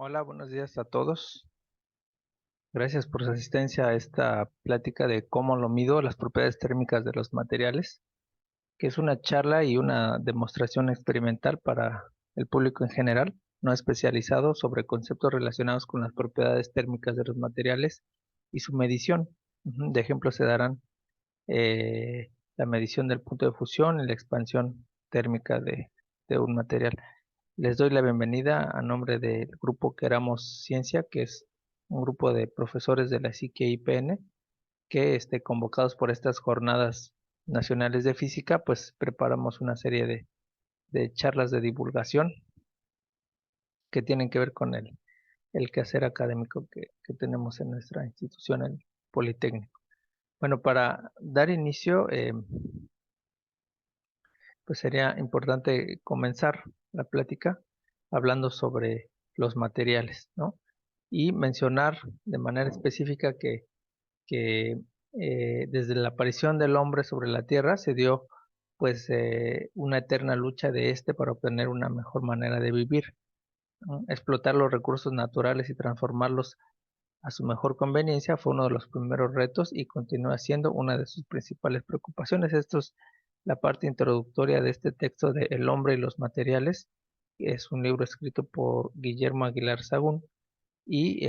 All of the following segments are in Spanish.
Hola, buenos días a todos. Gracias por su asistencia a esta plática de cómo lo mido las propiedades térmicas de los materiales, que es una charla y una demostración experimental para el público en general, no especializado, sobre conceptos relacionados con las propiedades térmicas de los materiales y su medición. De ejemplo se darán la medición del punto de fusión y la expansión térmica de un material. Les doy la bienvenida a nombre del grupo Queramos Ciencia, que es un grupo de profesores de la SIC IPN que convocados por estas jornadas nacionales de física, pues preparamos una serie de charlas de divulgación que tienen que ver con el quehacer académico que tenemos en nuestra institución, el Politécnico. Bueno, para dar inicio, pues sería importante comenzar la plática hablando sobre los materiales, ¿no? Y mencionar de manera específica que desde la aparición del hombre sobre la Tierra se dio pues una eterna lucha de para obtener una mejor manera de vivir, ¿no? Explotar los recursos naturales y transformarlos a su mejor conveniencia fue uno de los primeros retos y continúa siendo una de sus principales preocupaciones. Esto es la parte introductoria de este texto de El hombre y los materiales. Es un libro escrito por Guillermo Aguilar Sagún y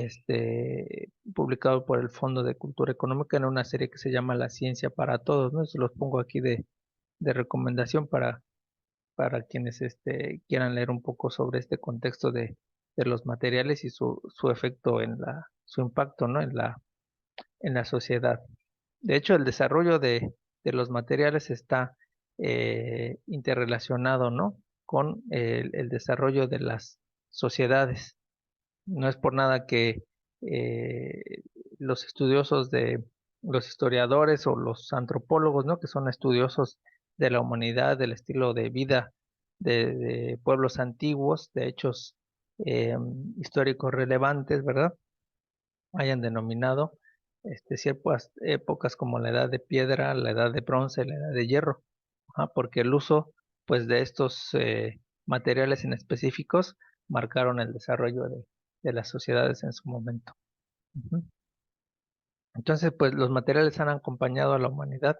publicado por el Fondo de Cultura Económica en una serie que se llama La Ciencia para Todos, ¿no? Eso los pongo aquí de recomendación para quienes quieran leer un poco sobre este contexto de los materiales y su efecto su impacto, ¿no? En la sociedad. De hecho, el desarrollo de los materiales está interrelacionado, ¿no? Con el desarrollo de las sociedades. No es por nada que eh, los estudiosos los historiadores o los antropólogos, ¿no? Que son estudiosos de la humanidad, del estilo de vida de pueblos antiguos, de hechos eh, históricos relevantes, ¿verdad? Hayan denominado ciertas épocas como la edad de piedra, la edad de bronce, la edad de hierro. Ajá, porque el uso pues de estos materiales en específicos marcaron el desarrollo de las sociedades en su momento. Ujú. Entonces, pues los materiales han acompañado a la humanidad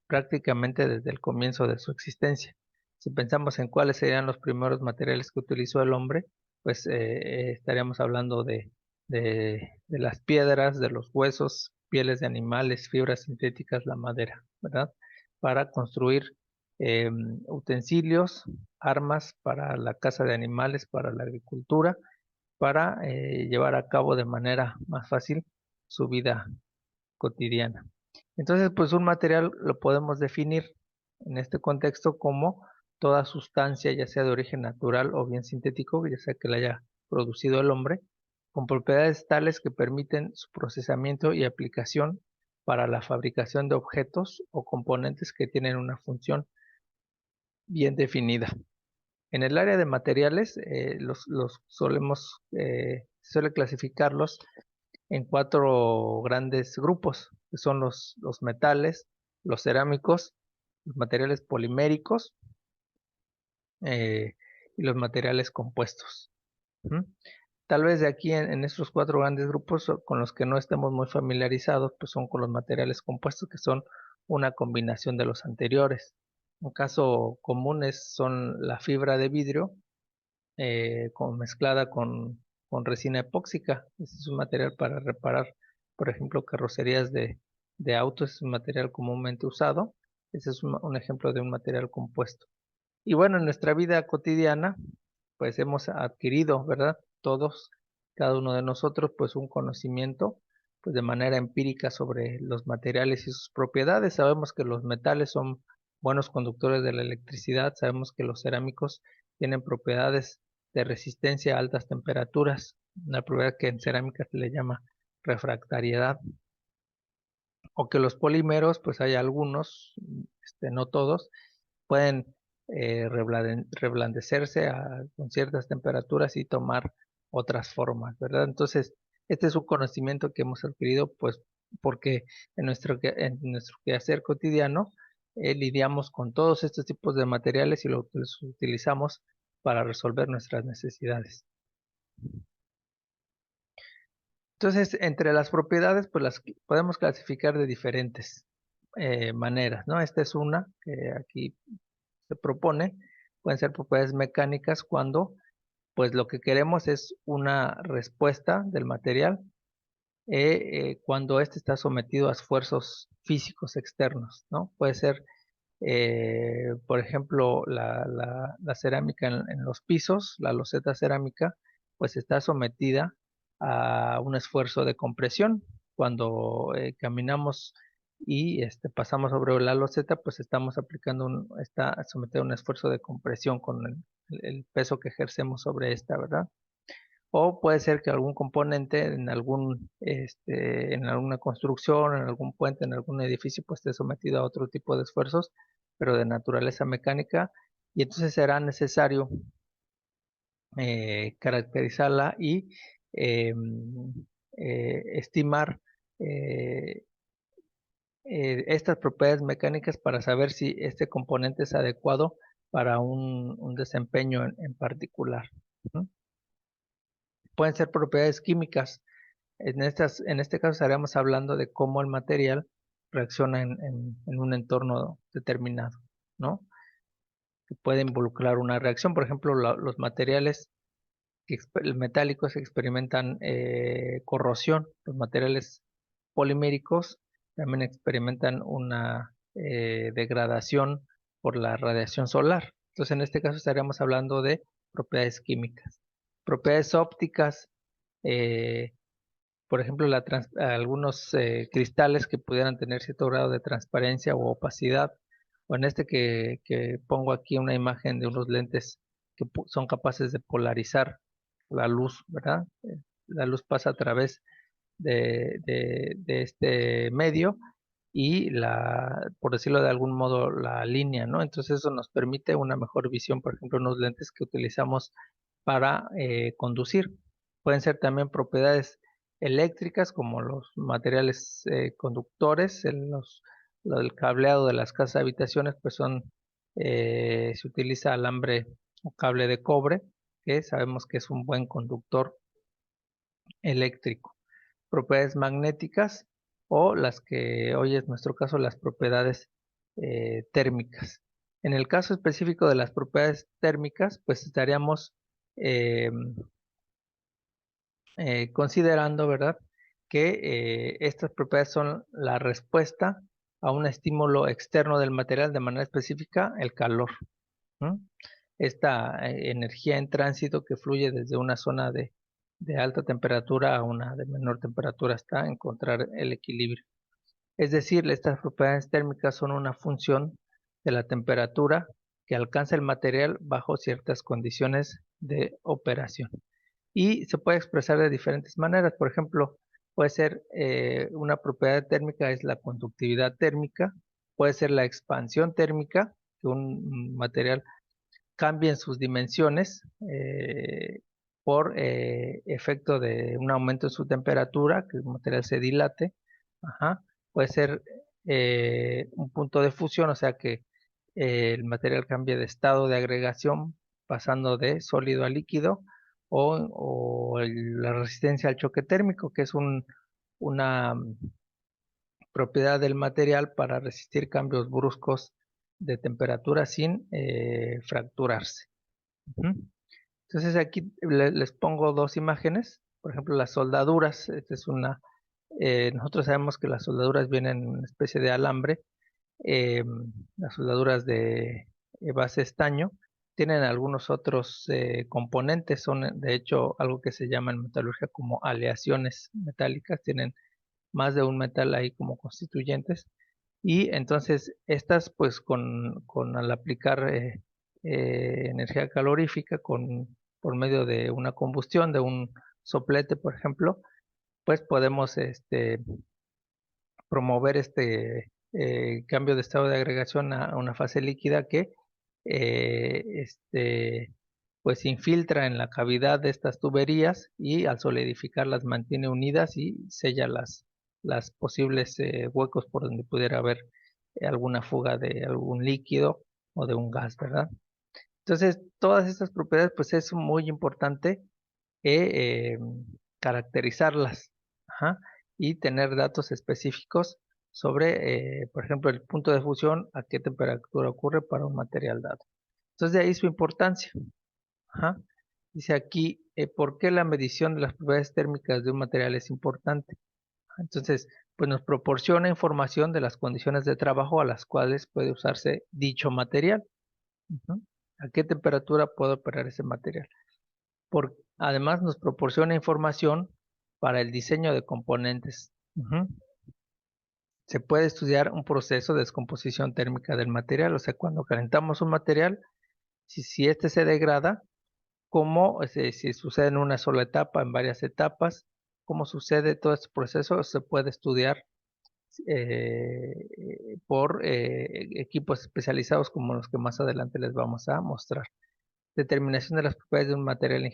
prácticamente desde el comienzo de su existencia. Si pensamos en cuáles serían los primeros materiales que utilizó el hombre, pues estaríamos hablando de las piedras, de los huesos, pieles de animales, fibras sintéticas, la madera, ¿verdad? Para construir eh, utensilios, armas para la caza de animales, para la agricultura, para llevar a cabo de manera más fácil su vida cotidiana. Entonces, pues un material lo podemos definir en este contexto como toda sustancia, ya sea de origen natural o bien sintético, ya sea que la haya producido el hombre, con propiedades tales que permiten su procesamiento y aplicación para la fabricación de objetos o componentes que tienen una función bien definida. En el área de materiales, los solemos, suele clasificarlos en cuatro grandes grupos, que son los metales, los cerámicos, los materiales poliméricos eh, y los materiales compuestos. ¿Mm? Tal vez de aquí en estos cuatro grandes grupos con los que no estemos muy familiarizados, pues son con los materiales compuestos, que son una combinación de los anteriores. Un caso común son la fibra de vidrio mezclada con resina epóxica. Este es un material para reparar, por ejemplo, carrocerías de autos, es un material comúnmente usado. Ese es un ejemplo de un material compuesto. Y bueno, en nuestra vida cotidiana, pues hemos adquirido, ¿verdad? Todos, cada uno de nosotros, pues un conocimiento, pues de manera empírica sobre los materiales y sus propiedades. Sabemos que los metales son buenos conductores de la electricidad, sabemos que los cerámicos tienen propiedades de resistencia a altas temperaturas, una propiedad que en cerámica se le llama refractariedad, o que los polímeros, pues hay algunos, no todos, pueden reblandecerse con ciertas temperaturas y tomar otras formas, ¿verdad? Entonces, este es un conocimiento que hemos adquirido, pues, porque en nuestro quehacer cotidiano lidiamos con todos estos tipos de materiales y los utilizamos para resolver nuestras necesidades. Entonces, entre las propiedades, pues las podemos clasificar de diferentes maneras, ¿no? Esta es una que aquí se propone. Pueden ser propiedades mecánicas cuando, pues lo que queremos es una respuesta del material cuando éste está sometido a esfuerzos físicos externos, ¿no? Puede ser, por ejemplo, la cerámica en los pisos, la loseta cerámica, pues está sometida a un esfuerzo de compresión. Cuando caminamos y pasamos sobre la loseta, pues estamos aplicando está sometido a un esfuerzo de compresión con el peso que ejercemos sobre esta, ¿verdad? O puede ser que algún componente en alguna construcción, en algún puente, en algún edificio, pues esté sometido a otro tipo de esfuerzos, pero de naturaleza mecánica, y entonces será necesario caracterizarla y estimar eh, estas propiedades mecánicas para saber si este componente es adecuado para un desempeño en particular. ¿No? Pueden ser propiedades químicas. En este caso estaríamos hablando de cómo el material reacciona en un entorno determinado, ¿no? Que puede involucrar una reacción. Por ejemplo, los materiales metálicos experimentan corrosión. Los materiales poliméricos también experimentan una degradación por la radiación solar. Entonces, en este caso estaríamos hablando de propiedades químicas. Propiedades ópticas, eh, por ejemplo, algunos cristales que pudieran tener cierto grado de transparencia o opacidad, o en este que pongo aquí una imagen de unos lentes que son capaces de polarizar la luz, ¿verdad? La luz pasa a través de este medio y por decirlo de algún modo, la línea, ¿no? Entonces eso nos permite una mejor visión, por ejemplo, unos lentes que utilizamos para conducir. Pueden ser también propiedades eléctricas como los materiales conductores, el cableado de las casas de habitaciones, pues se utiliza alambre o cable de cobre, que sabemos que es un buen conductor eléctrico. Propiedades magnéticas o las que hoy es nuestro caso, las propiedades térmicas. En el caso específico de las propiedades térmicas, pues estaríamos eh, considerando, ¿verdad?, que estas propiedades son la respuesta a un estímulo externo del material, de manera específica el calor. ¿No? Esta energía en tránsito que fluye desde una zona de alta temperatura a una de menor temperatura hasta encontrar el equilibrio. Es decir, estas propiedades térmicas son una función de la temperatura que alcanza el material bajo ciertas condiciones de operación. Y se puede expresar de diferentes maneras. Por ejemplo, puede ser una propiedad térmica es la conductividad térmica, puede ser la expansión térmica, que un material cambia en sus dimensiones por efecto de un aumento en su temperatura, que el material se dilate. Ajá. Puede ser un punto de fusión, o sea que el material cambia de estado de agregación, pasando de sólido a líquido, o la resistencia al choque térmico, que es una propiedad del material para resistir cambios bruscos de temperatura sin fracturarse. Ujú. Entonces aquí les pongo dos imágenes, por ejemplo las soldaduras. Nosotros sabemos que las soldaduras vienen en una especie de alambre, eh, las soldaduras de base estaño, tienen algunos otros componentes, son de hecho algo que se llama en metalurgia como aleaciones metálicas, tienen más de un metal ahí como constituyentes, y entonces estas pues al aplicar energía calorífica por medio de una combustión, de un soplete, por ejemplo, pues podemos promover cambio de estado de agregación a una fase líquida que eh, este, pues infiltra en la cavidad de estas tuberías y al solidificar las mantiene unidas y sella las posibles huecos por donde pudiera haber alguna fuga de algún líquido o de un gas, ¿verdad? Entonces, todas estas propiedades, pues es muy importante caracterizarlas. Ajá, y tener datos específicos sobre, por ejemplo, el punto de fusión, a qué temperatura ocurre para un material dado. Entonces, de ahí su importancia. Ajá. Dice aquí, ¿por qué la medición de las propiedades térmicas de un material es importante? Entonces, pues nos proporciona información de las condiciones de trabajo a las cuales puede usarse dicho material. Ujú. ¿A qué temperatura puede operar ese material? Además, nos proporciona información para el diseño de componentes. Ujú. Se puede estudiar un proceso de descomposición térmica del material, o sea, cuando calentamos un material, si este se degrada, cómo si sucede en una sola etapa, en varias etapas, cómo sucede todo este proceso, se puede estudiar por equipos especializados como los que más adelante les vamos a mostrar. Determinación de las propiedades de un material en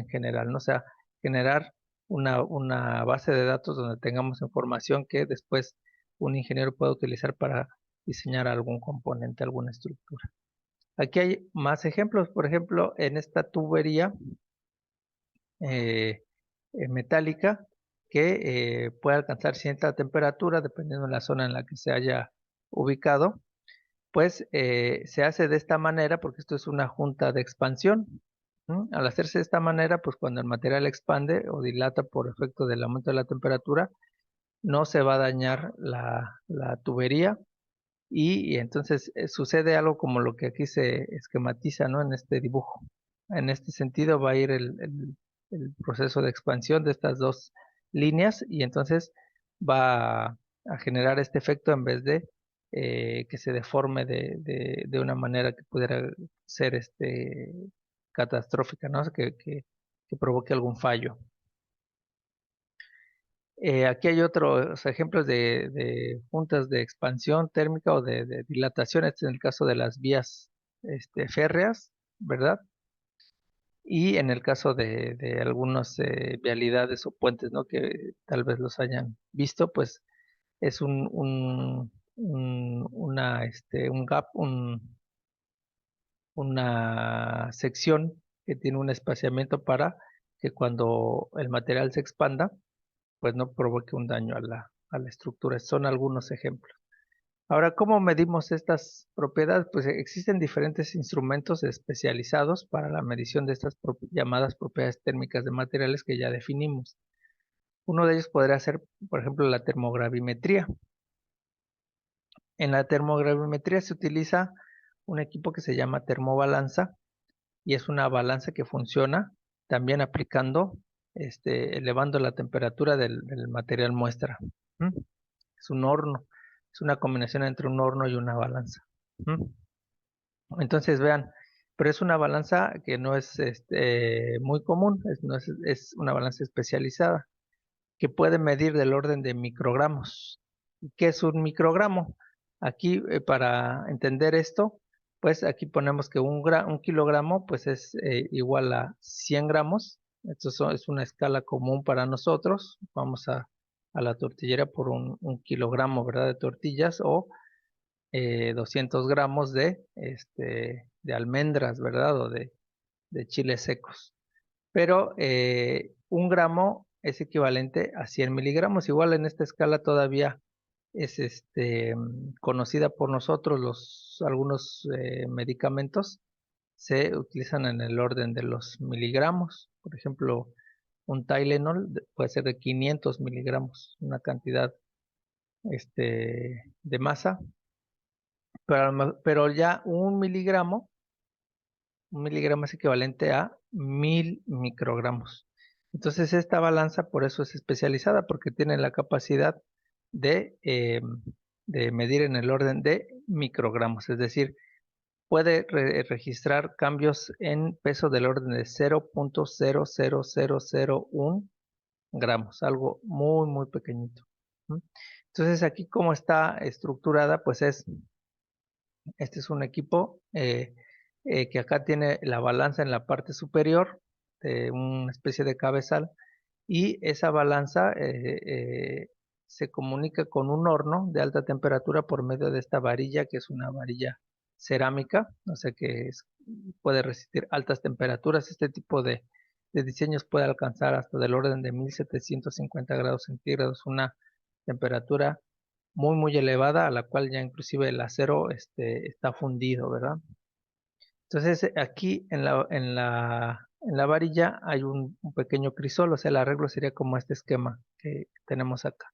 general, ¿no? O sea, generar una base de datos donde tengamos información que después un ingeniero pueda utilizar para diseñar algún componente, alguna estructura. Aquí hay más ejemplos, por ejemplo, en esta tubería eh, metálica que puede alcanzar cierta temperatura dependiendo de la zona en la que se haya ubicado, pues se hace de esta manera porque esto es una junta de expansión. ¿Mm? Al hacerse de esta manera, pues cuando el material expande o dilata por efecto del aumento de la temperatura, no se va a dañar la tubería y entonces sucede algo como lo que aquí se esquematiza, ¿no? En este dibujo. En este sentido va a ir el proceso de expansión de estas dos líneas y entonces va a generar este efecto en vez de que se deforme de una manera que pudiera ser catastrófica, ¿no? O sea, que provoque algún fallo. Aquí hay otros ejemplos de juntas de expansión térmica o de dilatación. Este es en el caso de las vías férreas, ¿verdad? Y en el caso de algunas vialidades o puentes, ¿no? Que tal vez los hayan visto, pues es un gap, una sección que tiene un espaciamiento para que cuando el material se expanda, pues no provoque un daño a la estructura. Son algunos ejemplos. Ahora, ¿cómo medimos estas propiedades? Pues existen diferentes instrumentos especializados para la medición de estas llamadas propiedades térmicas de materiales que ya definimos. Uno de ellos podría ser, por ejemplo, la termogravimetría. En la termogravimetría se utiliza un equipo que se llama termobalanza y es una balanza que funciona también aplicando, elevando la temperatura del material muestra. ¿Mm? Es un horno, es una combinación entre un horno y una balanza. ¿Mm? Entonces vean, pero es una balanza que no es muy común, es una balanza especializada que puede medir del orden de microgramos. ¿Qué es un microgramo? Aquí, para entender esto, pues aquí ponemos que un kilogramo pues es igual a 100 gramos. Es una escala común para nosotros. Vamos a la tortillera por un kilogramo, ¿verdad? De tortillas o 200 gramos de almendras, ¿verdad? O de chiles secos. Pero un gramo es equivalente a 100 miligramos. Igual en esta escala todavía es conocida por nosotros. Algunos medicamentos se utilizan en el orden de los miligramos. Por ejemplo, un Tylenol puede ser de 500 miligramos, una cantidad de masa. Pero ya un miligramo es equivalente a 1000 microgramos. Entonces esta balanza por eso es especializada, porque tiene la capacidad de, de medir en el orden de microgramos, es decir, puede registrar cambios en peso del orden de 0.00001 gramos, algo muy, muy pequeñito. ¿Mm? Entonces aquí como está estructurada, pues este es un equipo que acá tiene la balanza en la parte superior de una especie de cabezal y esa balanza se comunica con un horno de alta temperatura por medio de esta varilla que es una varilla cerámica, o sea que puede resistir altas temperaturas. Este tipo de diseños puede alcanzar hasta del orden de 1750 grados centígrados, una temperatura muy, muy elevada, a la cual ya inclusive el acero está fundido, ¿verdad? Entonces, aquí en la varilla hay un pequeño crisol, o sea, el arreglo sería como este esquema que tenemos acá.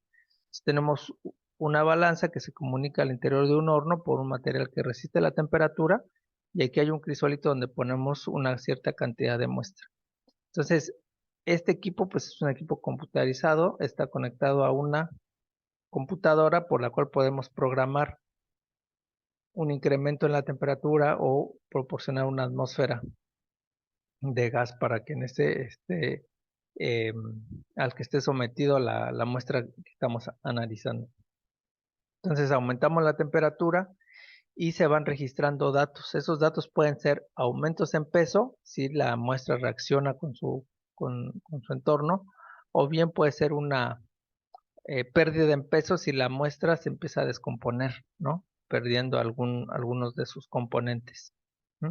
Entonces, tenemos una balanza que se comunica al interior de un horno por un material que resiste la temperatura, y aquí hay un crisolito donde ponemos una cierta cantidad de muestra. Entonces, este equipo pues es un equipo computarizado, está conectado a una computadora por la cual podemos programar un incremento en la temperatura o proporcionar una atmósfera de gas para que en eh, al que esté sometido la muestra que estamos analizando. Entonces aumentamos la temperatura y se van registrando datos. Esos datos pueden ser aumentos en peso, si la muestra reacciona con su entorno, o bien puede ser una pérdida en peso si la muestra se empieza a descomponer, ¿no? Perdiendo algunos de sus componentes. ¿Mm?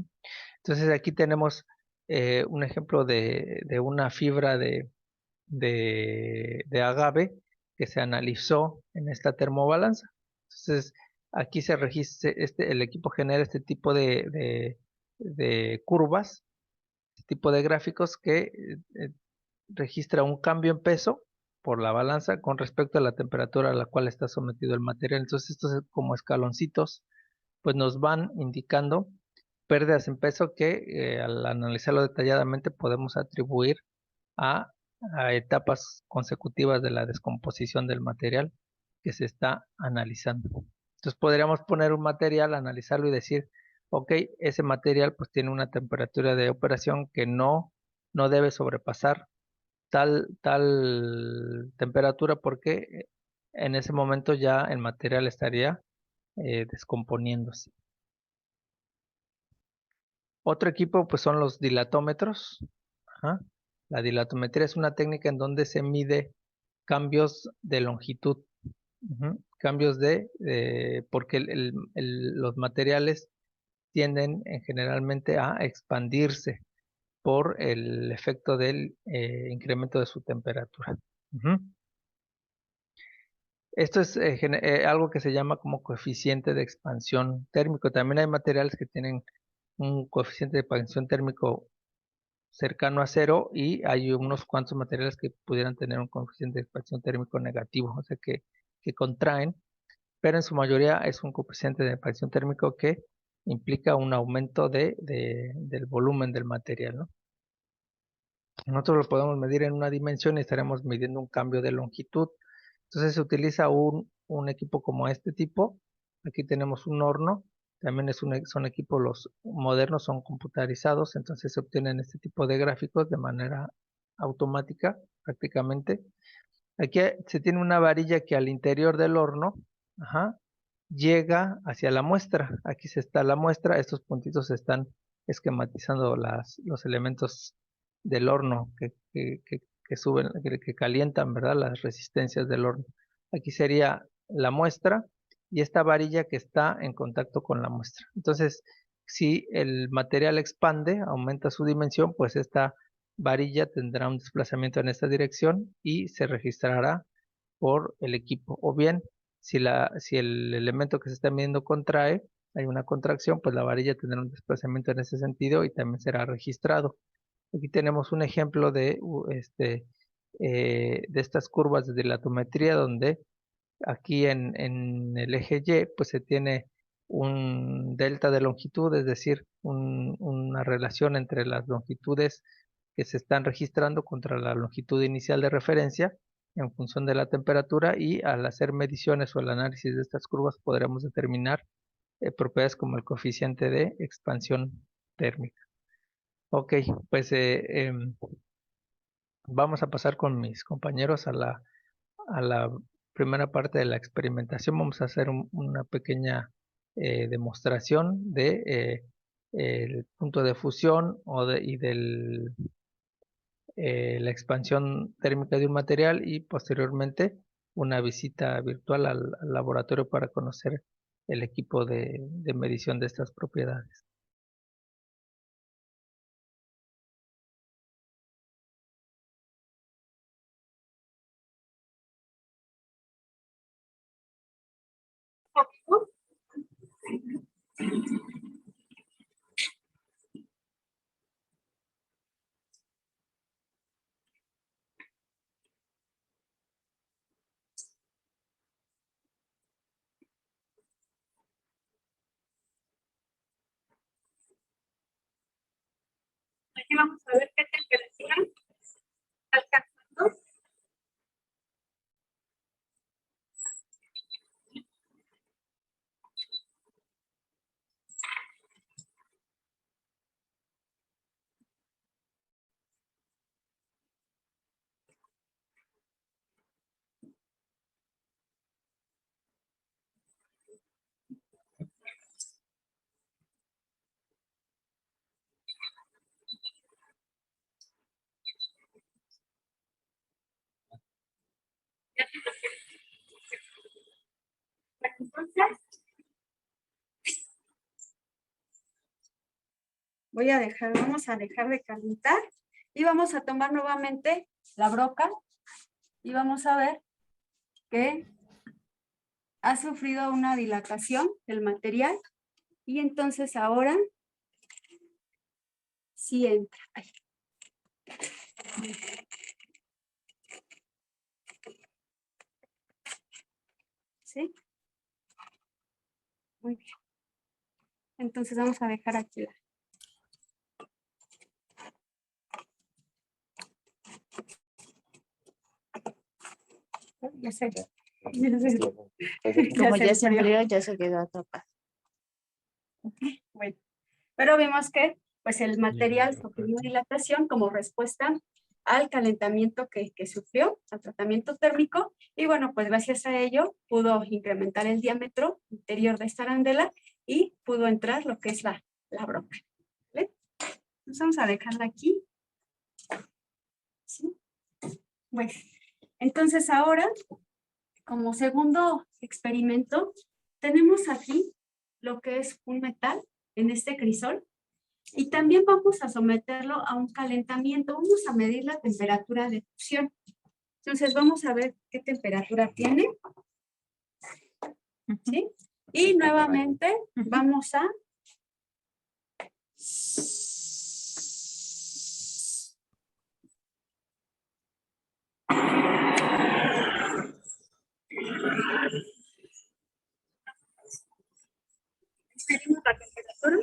Entonces aquí tenemos un ejemplo de una fibra de agave que se analizó en esta termobalanza. Entonces, aquí se registra, el equipo genera este tipo de curvas, este tipo de gráficos que registra un cambio en peso por la balanza con respecto a la temperatura a la cual está sometido el material. Entonces, estos como escaloncitos, pues nos van indicando pérdidas en peso que al analizarlo detalladamente podemos atribuir a, a etapas consecutivas de la descomposición del material que se está analizando. Entonces podríamos poner un material, analizarlo y decir, ok, ese material pues tiene una temperatura de operación que no debe sobrepasar tal temperatura, porque en ese momento ya el material estaría descomponiéndose. Otro equipo pues son los dilatómetros. Ajá. La dilatometría es una técnica en donde se mide cambios de longitud. Ujú. Cambios porque los materiales tienden generalmente a expandirse por el efecto del incremento de su temperatura. Ujú. Esto es algo que se llama como coeficiente de expansión térmico. También hay materiales que tienen un coeficiente de expansión térmico cercano a cero, y hay unos cuantos materiales que pudieran tener un coeficiente de expansión térmico negativo, o sea que contraen, pero en su mayoría es un coeficiente de expansión térmico que implica un aumento del volumen del material, ¿no? Nosotros lo podemos medir en una dimensión y estaremos midiendo un cambio de longitud. Entonces se utiliza un equipo como este tipo. Aquí tenemos un horno. También son equipos, los modernos son computarizados, entonces se obtienen este tipo de gráficos de manera automática prácticamente. Aquí se tiene una varilla que al interior del horno, ajá, llega hacia la muestra. Aquí se está la muestra. Estos puntitos están esquematizando los elementos del horno que suben, que calientan, ¿verdad? Las resistencias del horno. Aquí sería la muestra y esta varilla que está en contacto con la muestra. Entonces, si el material expande, aumenta su dimensión, pues esta varilla tendrá un desplazamiento en esta dirección y se registrará por el equipo. O bien, si el elemento que se está midiendo contrae, hay una contracción, pues la varilla tendrá un desplazamiento en ese sentido y también será registrado. Aquí tenemos un ejemplo de estas curvas de dilatometría, donde aquí en el eje Y pues se tiene un delta de longitud, es decir, una relación entre las longitudes que se están registrando contra la longitud inicial de referencia en función de la temperatura, y al hacer mediciones o el análisis de estas curvas podremos determinar propiedades como el coeficiente de expansión térmica. Ok, pues vamos a pasar con mis compañeros a la primera parte de la experimentación. Vamos a hacer una pequeña demostración de el punto de fusión y la expansión térmica de un material, y posteriormente una visita virtual al laboratorio para conocer el equipo de medición de estas propiedades. Aquí vamos a ver qué temperatura está alcanzando. Entonces, vamos a dejar de calentar y vamos a tomar nuevamente la broca y vamos a ver que ha sufrido una dilatación del material y entonces ahora sí entra. Ay. ¿Sí? Muy bien. Entonces vamos a dejar aquí la... Ya sé. Como ya se enfrió, ya se quedó atrapado. Bueno, pero vimos que pues el material sufrió dilatación como respuesta al calentamiento que sufrió, al tratamiento térmico, y bueno, pues gracias a ello pudo incrementar el diámetro interior de esta arandela y pudo entrar lo que es la broca. ¿Vale? Entonces vamos a dejarla aquí. ¿Sí? Bueno, entonces ahora, como segundo experimento, tenemos aquí lo que es un metal en este crisol y también vamos a someterlo a un calentamiento. Vamos a medir la temperatura de fusión. Entonces vamos a ver qué temperatura tiene. ¿Sí? Y nuevamente vamos a medimos la temperatura.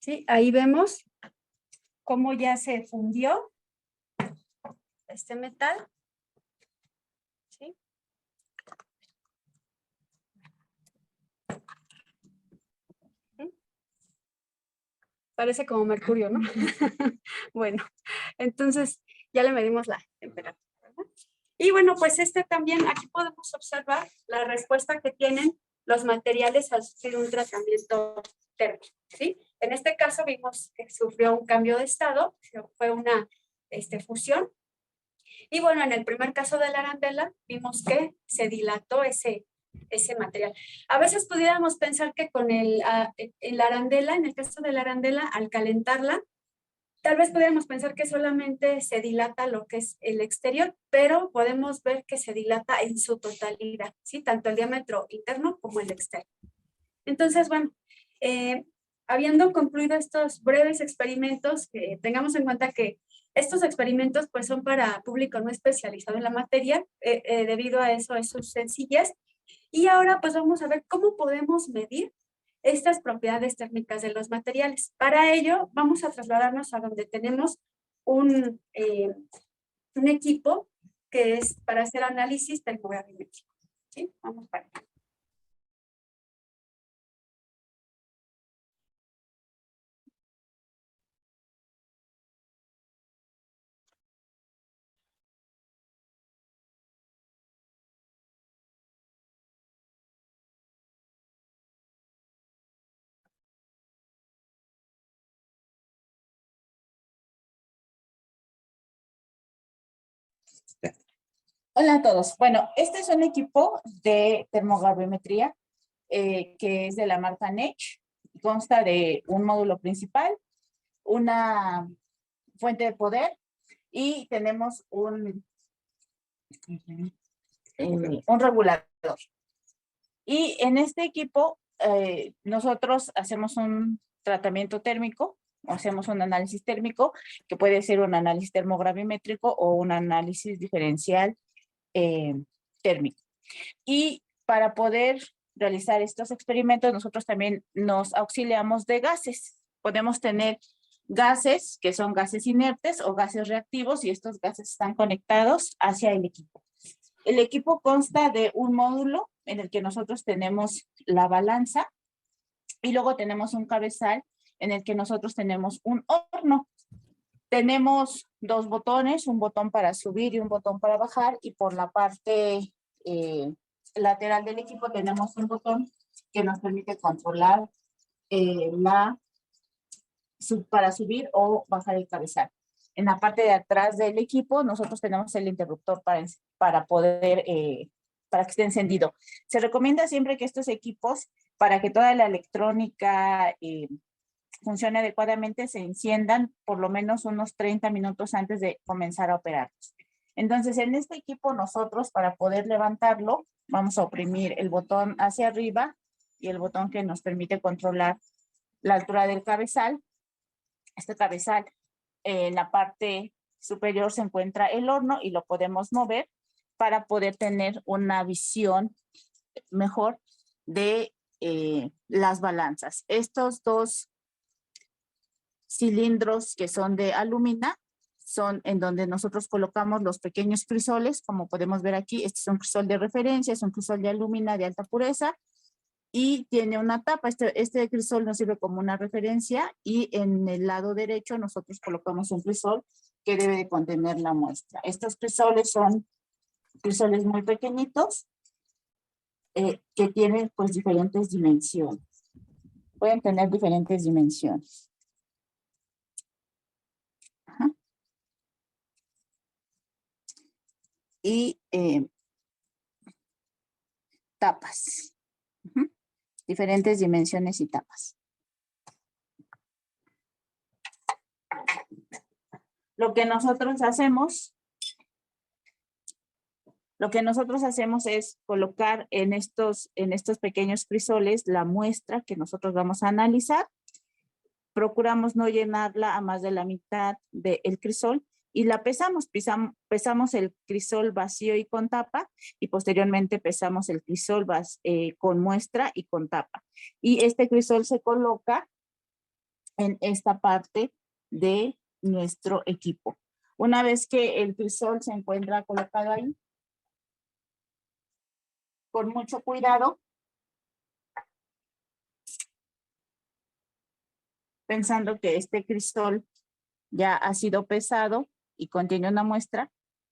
¿Sí? Ahí vemos cómo ya se fundió este metal. ¿Sí? Parece como mercurio, ¿no? Bueno, entonces ya le medimos la temperatura, ¿verdad? Y bueno, pues también, aquí podemos observar la respuesta que tienen los materiales al sufrir un tratamiento térmico, ¿sí? En este caso vimos que sufrió un cambio de estado, fue una fusión. Y bueno, en el primer caso de la arandela, vimos que se dilató ese material. A veces pudiéramos pensar que con en la arandela, en el caso de la arandela, al calentarla, tal vez pudiéramos pensar que solamente se dilata lo que es el exterior, pero podemos ver que se dilata en su totalidad, ¿sí? Tanto el diámetro interno como el externo. Entonces, bueno, habiendo concluido estos breves experimentos, que tengamos en cuenta que estos experimentos pues son para público no especializado en la materia, debido a eso es sus sencillas. Y ahora pues vamos a ver cómo podemos medir estas propiedades térmicas de los materiales. Para ello vamos a trasladarnos a donde tenemos un equipo que es para hacer análisis termogravimétrico. ¿Sí? Vamos para allá. Hola a todos. Bueno, este es un equipo de termogravimetría que es de la marca NECH. Consta de un módulo principal, una fuente de poder y tenemos un regulador. Y en este equipo nosotros hacemos un tratamiento térmico, o hacemos un análisis térmico, que puede ser un análisis termogravimétrico o un análisis diferencial térmico. Y para poder realizar estos experimentos, nosotros también nos auxiliamos de gases. Podemos tener gases que son gases inertes o gases reactivos, y estos gases están conectados hacia el equipo. El equipo consta de un módulo en el que nosotros tenemos la balanza y luego tenemos un cabezal en el que nosotros tenemos un horno. Tenemos dos botones, un botón para subir y un botón para bajar, y por la parte lateral del equipo tenemos un botón que nos permite controlar para subir o bajar el cabezal. En la parte de atrás del equipo nosotros tenemos el interruptor para poder, para que esté encendido. Se recomienda siempre que estos equipos, para que toda la electrónica funcione adecuadamente, se enciendan por lo menos unos 30 minutos antes de comenzar a operarlos. Entonces, en este equipo nosotros, para poder levantarlo, vamos a oprimir el botón hacia arriba y el botón que nos permite controlar la altura del cabezal. Este cabezal, en la parte superior se encuentra el horno y lo podemos mover para poder tener una visión mejor de las balanzas. Estos dos cilindros que son de alumina son en donde nosotros colocamos los pequeños crisoles, como podemos ver aquí. Este es un crisol de referencia, es un crisol de alumina de alta pureza y tiene una tapa. Este crisol nos sirve como una referencia, y en el lado derecho nosotros colocamos un crisol que debe de contener la muestra. Estos crisoles son crisoles muy pequeñitos que tienen pues diferentes dimensiones. Pueden tener diferentes dimensiones. Y tapas. Diferentes dimensiones y tapas. Lo que nosotros hacemos es colocar en estos pequeños crisoles la muestra que nosotros vamos a analizar. Procuramos no llenarla a más de la mitad del crisol y la pesamos. Pesamos el crisol vacío y con tapa, y posteriormente pesamos el crisol con muestra y con tapa. Y este crisol se coloca en esta parte de nuestro equipo. Una vez que el crisol se encuentra colocado ahí, con mucho cuidado, pensando que este crisol ya ha sido pesado y contiene una muestra,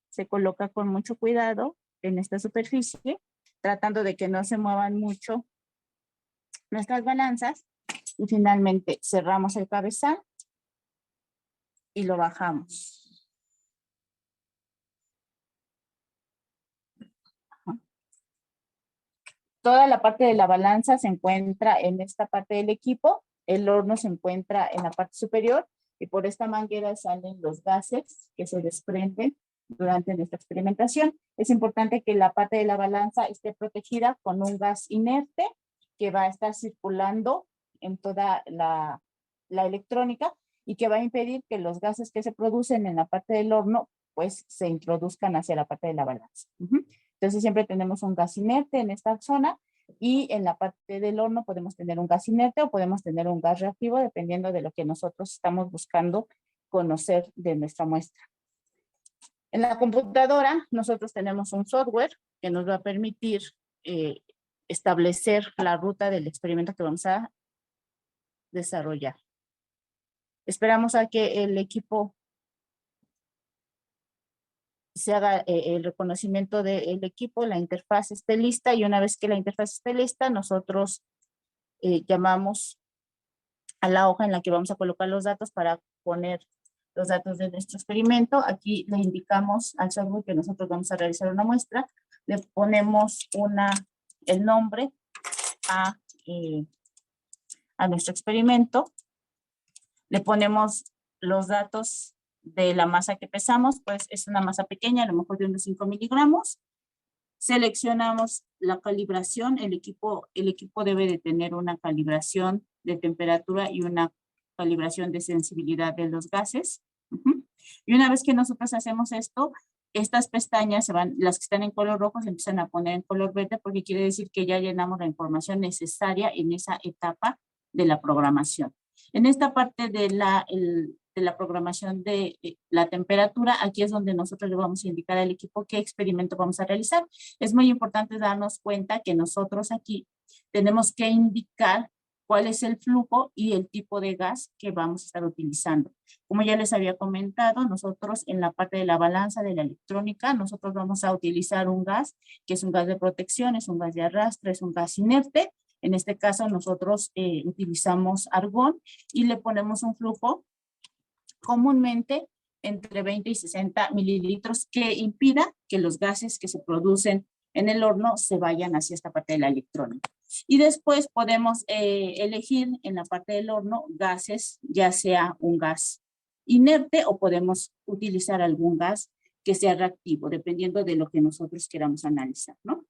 se coloca con mucho cuidado en esta superficie, tratando de que no se muevan mucho nuestras balanzas, y finalmente cerramos el cabezal y lo bajamos. Toda la parte de la balanza se encuentra en esta parte del equipo. El horno se encuentra en la parte superior, y por esta manguera salen los gases que se desprenden durante nuestra experimentación. Es importante que la parte de la balanza esté protegida con un gas inerte que va a estar circulando en toda la electrónica, y que va a impedir que los gases que se producen en la parte del horno pues se introduzcan hacia la parte de la balanza. Entonces siempre tenemos un gas inerte en esta zona, y en la parte del horno podemos tener un gas inerte o podemos tener un gas reactivo, dependiendo de lo que nosotros estamos buscando conocer de nuestra muestra. En la computadora nosotros tenemos un software que nos va a permitir establecer la ruta del experimento que vamos a desarrollar. Esperamos a que el equipo se haga el reconocimiento del equipo, la interfaz esté lista, y una vez que la interfaz esté lista, nosotros llamamos a la hoja en la que vamos a colocar los datos para poner los datos de nuestro experimento. Aquí le indicamos al software que nosotros vamos a realizar una muestra, le ponemos el nombre a nuestro experimento. Le ponemos los datos de la masa que pesamos, pues es una masa pequeña, a lo mejor de unos 5 miligramos. Seleccionamos la calibración, el equipo debe de tener una calibración de temperatura y una calibración de sensibilidad de los gases. Y una vez que nosotros hacemos esto, estas pestañas las que están en color rojo se empiezan a poner en color verde porque quiere decir que ya llenamos la información necesaria en esa etapa de la programación. En esta parte de la programación de la temperatura, aquí es donde nosotros le vamos a indicar al equipo qué experimento vamos a realizar. Es muy importante darnos cuenta que nosotros aquí tenemos que indicar cuál es el flujo y el tipo de gas que vamos a estar utilizando. Como ya les había comentado, nosotros en la parte de la balanza de la electrónica, nosotros vamos a utilizar un gas que es un gas de protección, es un gas de arrastre, es un gas inerte. En este caso nosotros utilizamos argón y le ponemos un flujo comúnmente entre 20 y 60 mililitros que impida que los gases que se producen en el horno se vayan hacia esta parte de la electrónica. Y después podemos elegir en la parte del horno gases, ya sea un gas inerte o podemos utilizar algún gas que sea reactivo, dependiendo de lo que nosotros queramos analizar, ¿no?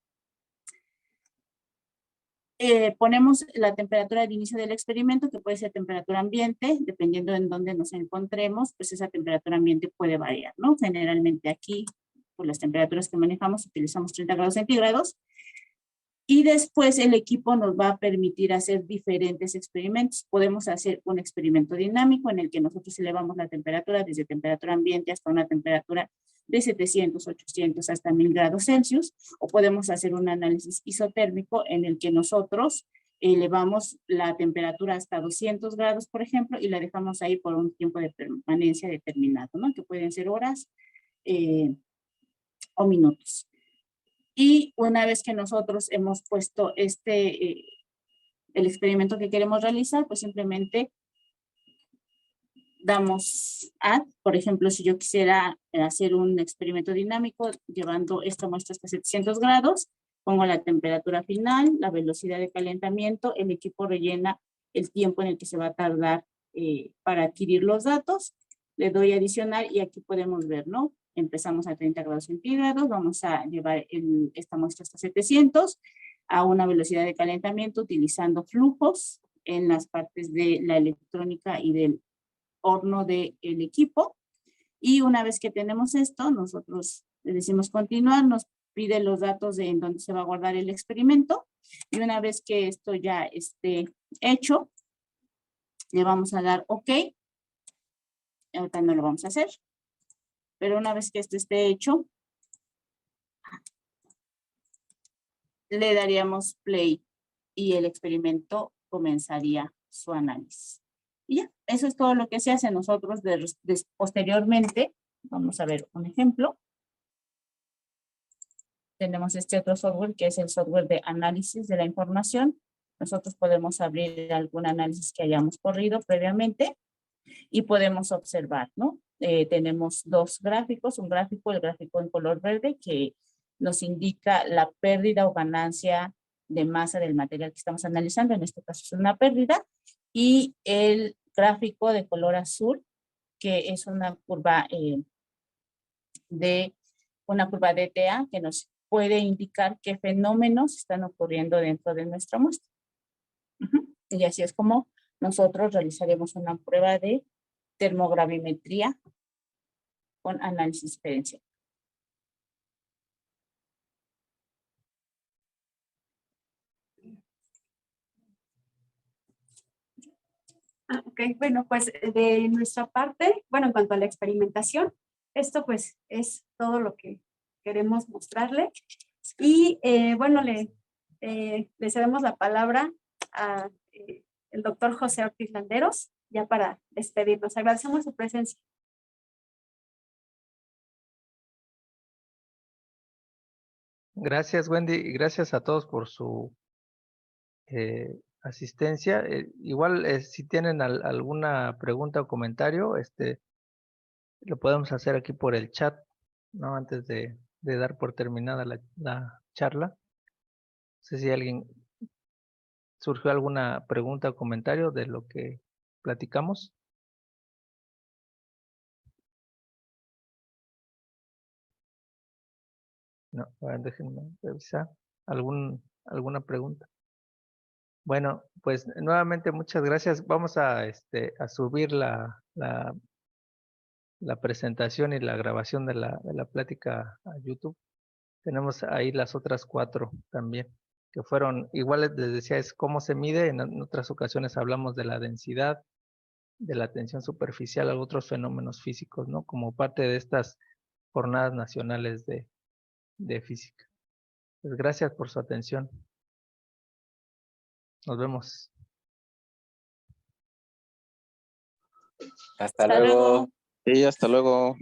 Ponemos la temperatura de inicio del experimento, que puede ser temperatura ambiente, dependiendo en dónde nos encontremos, pues esa temperatura ambiente puede variar, ¿no? Generalmente aquí, por las temperaturas que manejamos, utilizamos 30 grados centígrados. Y después el equipo nos va a permitir hacer diferentes experimentos. Podemos hacer un experimento dinámico en el que nosotros elevamos la temperatura desde temperatura ambiente hasta una temperatura de 700, 800 hasta 1000 grados Celsius, o podemos hacer un análisis isotérmico en el que nosotros elevamos la temperatura hasta 200 grados, por ejemplo, y la dejamos ahí por un tiempo de permanencia determinado, ¿no? Que pueden ser horas o minutos. Y una vez que nosotros hemos puesto el experimento que queremos realizar, pues simplemente damos add. Por ejemplo, si yo quisiera hacer un experimento dinámico llevando esta muestra hasta 700 grados, pongo la temperatura final, la velocidad de calentamiento, el equipo rellena el tiempo en el que se va a tardar para adquirir los datos, le doy adicionar y aquí podemos ver, ¿no? Empezamos a 30 grados centígrados, vamos a llevar esta muestra hasta 700 a una velocidad de calentamiento utilizando flujos en las partes de la electrónica y del horno del equipo. Y una vez que tenemos esto, nosotros le decimos continuar, nos pide los datos de en dónde se va a guardar el experimento. Y una vez que esto ya esté hecho, le vamos a dar OK. Ahorita no lo vamos a hacer. Pero una vez que esto esté hecho, le daríamos play y el experimento comenzaría su análisis. Y ya, eso es todo lo que se hace. Nosotros posteriormente, vamos a ver un ejemplo. Tenemos este otro software que es el software de análisis de la información. Nosotros podemos abrir algún análisis que hayamos corrido previamente y podemos observar, ¿no? Tenemos dos gráficos, el gráfico en color verde que nos indica la pérdida o ganancia de masa del material que estamos analizando, en este caso es una pérdida, y el gráfico de color azul que es una curva de ETA que nos puede indicar qué fenómenos están ocurriendo dentro de nuestra muestra. Y así es como nosotros realizaremos una prueba de termogravimetría con análisis diferencial. Ok, bueno, pues de nuestra parte, bueno, en cuanto a la experimentación, esto pues es todo lo que queremos mostrarle. Y bueno, le cedemos la palabra a el doctor José Ortiz Landeros, ya para despedirnos. Agradecemos su presencia. Gracias, Wendy, y gracias a todos por su asistencia. Igual, si tienen alguna pregunta o comentario, lo podemos hacer aquí por el chat, ¿no? Antes de dar por terminada la charla. No sé si alguien ¿Surgió alguna pregunta o comentario de lo que platicamos? No, a ver, déjenme revisar. ¿Alguna pregunta? Bueno, pues nuevamente muchas gracias. Vamos a subir la presentación y la grabación de la plática a YouTube. Tenemos ahí las otras 4 también, que fueron, igual les decía, es cómo se mide. En otras ocasiones hablamos de la densidad, de la tensión superficial, a otros fenómenos físicos, ¿no? Como parte de estas jornadas nacionales de física. Pues gracias por su atención. Nos vemos. Hasta Hasta luego. luego. Sí, hasta luego.